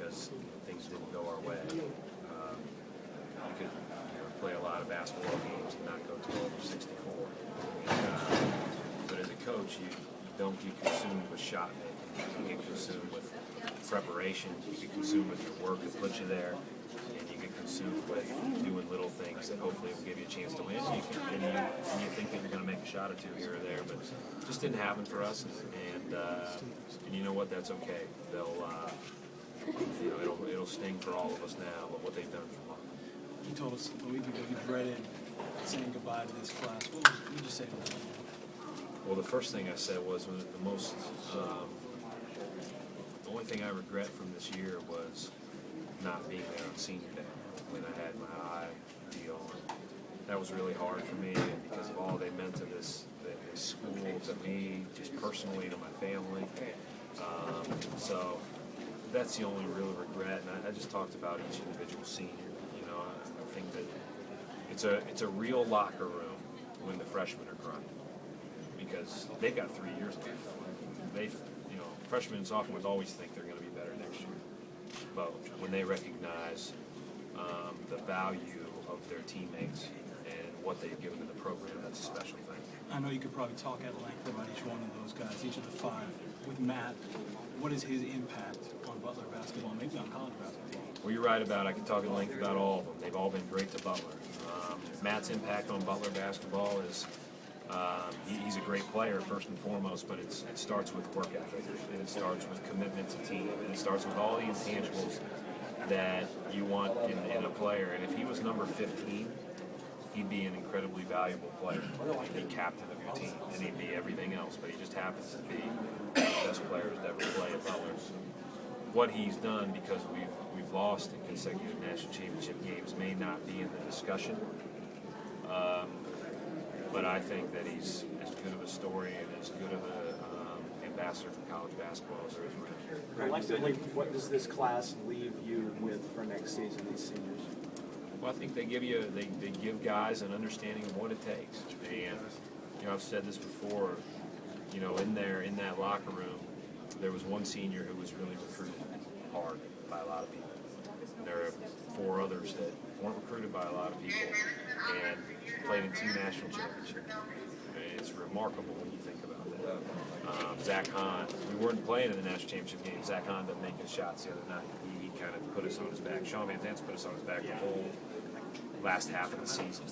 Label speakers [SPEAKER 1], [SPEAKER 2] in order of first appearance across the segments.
[SPEAKER 1] because things didn't go our way. You could play a lot of basketball games and not go 12 or 64. But as a coach, you don't get consumed with shot making. You get consumed with preparation. You get consumed with your work that put you there. And you get consumed with doing little things that hopefully will give you a chance to win. And you think that you're going to make a shot or two here or there, but it just didn't happen for us. And you know what? That's okay. They'll, it'll sting for all of us now, but what they've done for us.
[SPEAKER 2] You told us a week ago you dreaded saying goodbye to this class. What did you say to them?
[SPEAKER 1] Well, the first thing I said was the only thing I regret from this year was not being there on senior day when I had my eye deal on. That was really hard for me, and because of all they meant to this school, to me, just personally, to my family. So that's the only real regret, and I just talked about each individual senior. I think that it's a real locker room when the freshmen are crying, because they've got 3 years left. Freshmen and sophomores always think they're going to be better next year, but when they recognize the value of their teammates and what they've given to the program, that's a special thing.
[SPEAKER 2] I know you could probably talk at length about each one of those guys, each of the five. With Matt, what is his impact on Butler basketball, maybe on college basketball?
[SPEAKER 1] Well, you're right about it. I can talk at length about all of them. They've all been great to Butler. Matt's impact on Butler basketball is he's a great player, first and foremost, but it starts with work ethic, and it starts with commitment to team, and it starts with all the intangibles that you want in a player. And if he was number 15, he'd be an incredibly valuable player. He'd be captain of your team, and he'd be everything else, but he just happens to be one of the best players to ever play at Butler. What he's done, because we've lost in consecutive national championship games, may not be in the discussion. But I think that he's as good of a story and as good of an ambassador for college basketball as there is around.
[SPEAKER 3] Collectively, what does this class leave you with for next season, these seniors?
[SPEAKER 1] Well, I think they give guys an understanding of what it takes. And I've said this before. In that locker room, there was one senior who was really recruited hard by a lot of people. There are 4 others that weren't recruited by a lot of people and played in 2 national championships. It's remarkable when you think about that. Zach Hahn, we weren't playing in the national championship game. Zach Hahn didn't make his shots the other night. He kind of put us on his back. Sean Van Dance put us on his back the whole last half of the season.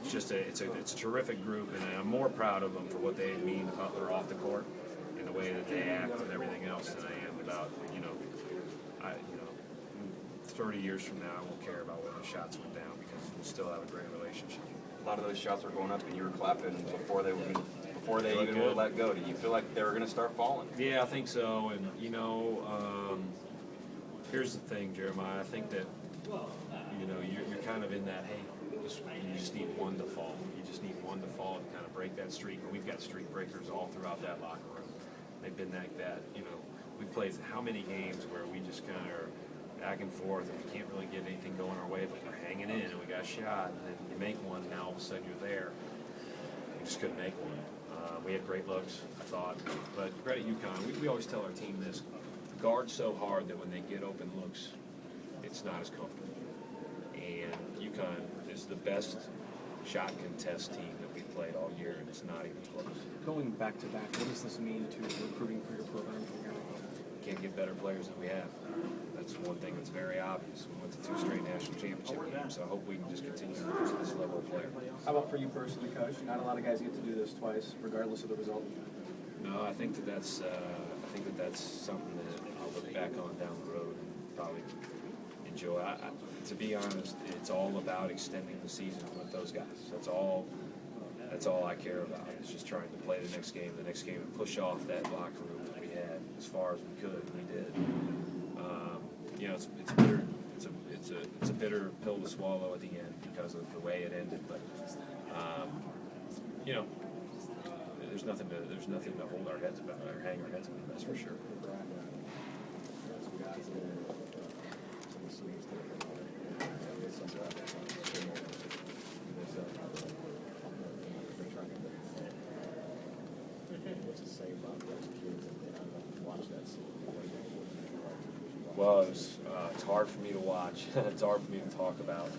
[SPEAKER 1] It's a terrific group, and I'm more proud of them for what they mean to Butler off the court and the way that they act and everything else than I am about 30 years from now I won't care about whether the shots went down because we'll still have a great relationship.
[SPEAKER 4] A lot of those shots were going up and you were clapping before they even were let go. Did you feel like they were going to start falling?
[SPEAKER 1] Yeah, I think so. And here's the thing, Jeremiah. I think that you're kind of in that, hey, you just need one to fall. You just need one to fall to kind of break that streak. And we've got streak breakers all throughout that locker room. They've been like that. We've played how many games where we just kind of are back and forth and we can't really get anything going our way, but we're hanging in and we got a shot, and then you make one, and now all of a sudden you're there. We just couldn't make one. We had great looks, I thought, but credit UConn. We always tell our team this: guard so hard that when they get open looks, it's not as comfortable. And UConn is the best shot contest team that we've played all year, and it's not even close.
[SPEAKER 3] Going back to back, what does this mean to recruiting for your program from here on?
[SPEAKER 1] Can't get better players than we have. That's one thing that's very obvious. We went to 2 straight national championship games, so I hope we can just continue to push this level of player.
[SPEAKER 3] How about for you personally, Coach? Not a lot of guys get to do this twice, regardless of the result.
[SPEAKER 1] No, I think that's something that I'll look back on down the road and probably enjoy. To be honest, it's all about extending the season with those guys. That's all I care about. It's just trying to play the next game, and push off that locker room that we had as far as we could. We did. It's a bitter pill to swallow at the end because of the way it ended. But there's nothing to hold our heads about or hang our heads about. That's for sure.
[SPEAKER 5] What's to say about those kids and watch that scene?
[SPEAKER 1] Well, it's hard for me to watch. It's hard for me to talk about.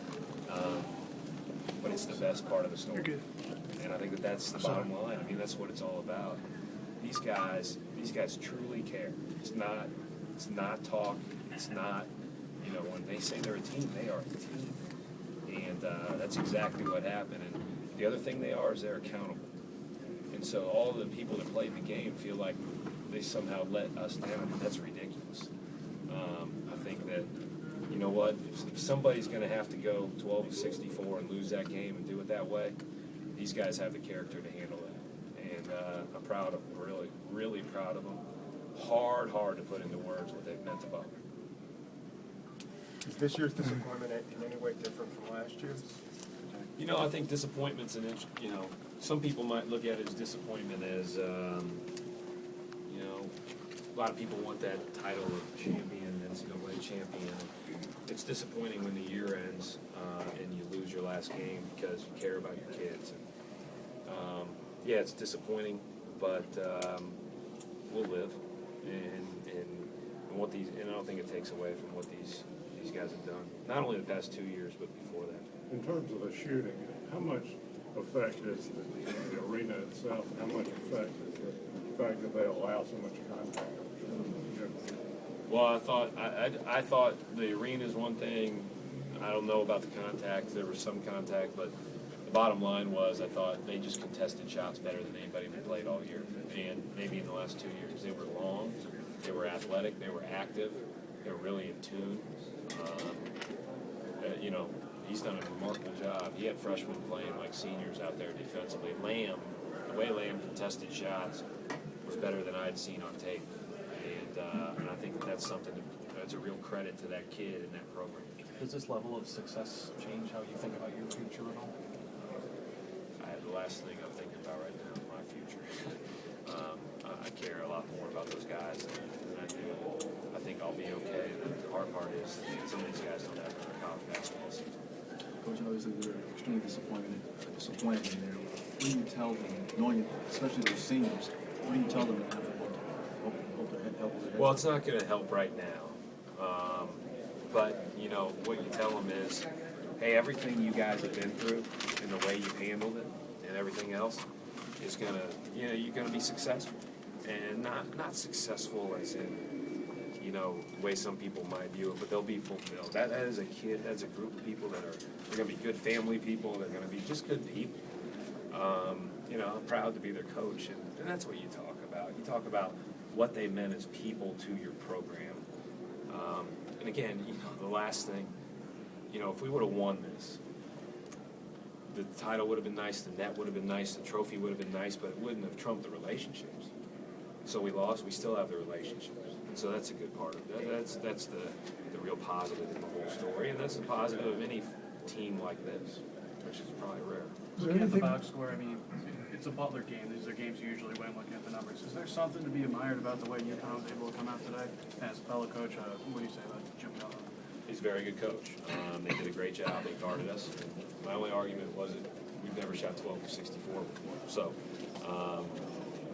[SPEAKER 1] But it's the best part of the story.
[SPEAKER 2] You're good.
[SPEAKER 1] And I think that's the bottom line. I mean, that's what it's all about. These guys truly care. It's not talk. It's not, when they say they're a team, they are a team. And that's exactly what happened. And the other thing they are is they're accountable. And so all the people that played the game feel like they somehow let us down. That's ridiculous. I think that, you know what, if somebody's going to have to go 12-64 and lose that game and do it that way, these guys have the character to handle that. And I'm proud of them, really, really proud of them. Hard to put into words what they've meant to Butler.
[SPEAKER 5] Is this year's disappointment in any way different from last year's?
[SPEAKER 1] I think disappointment's some people might look at it as disappointment as, a lot of people want that title of champion, NCAA champion. It's disappointing when the year ends and you lose your last game because you care about your kids. And, yeah, it's disappointing, but we'll live. And I don't think it takes away from what these guys have done. Not only the past 2 years, but before that.
[SPEAKER 6] In terms of the shooting, how much effect is the arena itself? How much effect is the fact that they allow so much contact?
[SPEAKER 1] Well, I thought the arena is one thing. I don't know about the contact. There was some contact, but the bottom line was I thought they just contested shots better than anybody we played all year, and maybe in the last 2 years. They were long, they were athletic, they were active, they were really in tune. He's done a remarkable job. He had freshmen playing like seniors out there defensively. The way Lamb contested shots was better than I'd seen on tape. And I think that's something that's a real credit to that kid and that program.
[SPEAKER 2] Does this level of success change how you think about your future at all?
[SPEAKER 1] The last thing I'm thinking about right now is my future. I care a lot more about those guys than I do. I think I'll be okay. The hard part is that some of these guys don't have another college basketball season.
[SPEAKER 7] Coach, obviously they're extremely disappointed in there. What do you tell them, knowing, especially those seniors, what do you tell them to have help their heads?
[SPEAKER 1] Well, it's not going to help right now. But, what you tell them is, hey, everything you guys have been through and the way you've handled it and everything else is going to, you're going to be successful. And not successful as in, the way some people might view it, but they'll be fulfilled. That is a kid, that's a group of people they're going to be good family people, they're going to be just good people. I'm proud to be their coach, and that's what you talk about. You talk about what they meant as people to your program. And again, the last thing, if we would have won this, the title would have been nice, the net would have been nice, the trophy would have been nice, but it wouldn't have trumped the relationships. So we lost, we still have the relationships. And so that's a good part of it. That's the real positive in the whole story, and that's the positive of any team like this, which is probably rare.
[SPEAKER 2] Looking at the box score, it's a Butler game. These are games you usually win looking at the numbers. Is there something to be admired about the way UConn was able to come out today? As a fellow coach, what do you say about Jim Keller?
[SPEAKER 1] He's a very good coach. They did a great job. They guarded us. My only argument was that we've never shot 12 of 64 before.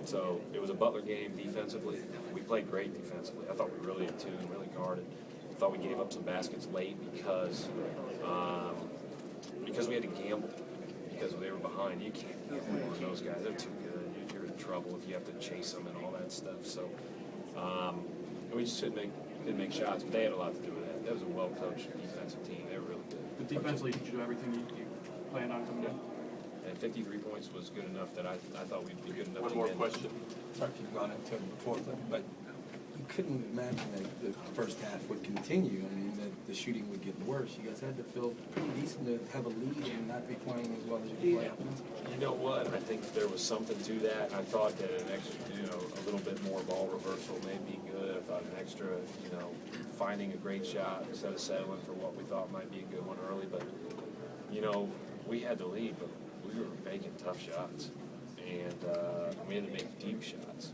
[SPEAKER 1] So it was a Butler game defensively. We played great defensively. I thought we were really in tune, really guarded. I thought we gave up some baskets late because we had to gamble. Because they were behind. You can't gamble on those guys. They're too good. You're in trouble if you have to chase them and all that stuff. So we just didn't make shots, but they had a lot to do with that. That was a well-coached defensive team. They were really good.
[SPEAKER 2] But defensively, did you do everything you planned on coming in?
[SPEAKER 1] And 53 points was good enough that I thought we'd be good enough
[SPEAKER 4] One
[SPEAKER 1] to
[SPEAKER 4] more
[SPEAKER 1] win.
[SPEAKER 4] question.
[SPEAKER 8] Sorry if you've gone into it before, but you couldn't imagine that the first half would continue. That the shooting would get worse. You guys had to feel pretty decent to have a lead and not be playing as well as you played.
[SPEAKER 1] You know what? I think there was something to that. I thought that an extra, a little bit more ball reversal may be good. I thought an extra, finding a great shot instead of settling for what we thought might be a good one early. But, we had the lead, but we were making tough shots. And we had to make deep shots.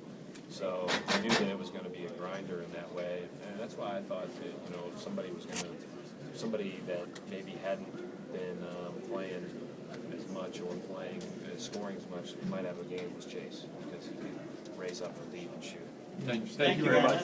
[SPEAKER 1] So I knew that it was going to be a grinder in that way, and that's why I thought that if somebody that maybe hadn't been playing as much or scoring as much, might have a game was Chase because he could raise up the lead and shoot.
[SPEAKER 7] Thank you very much.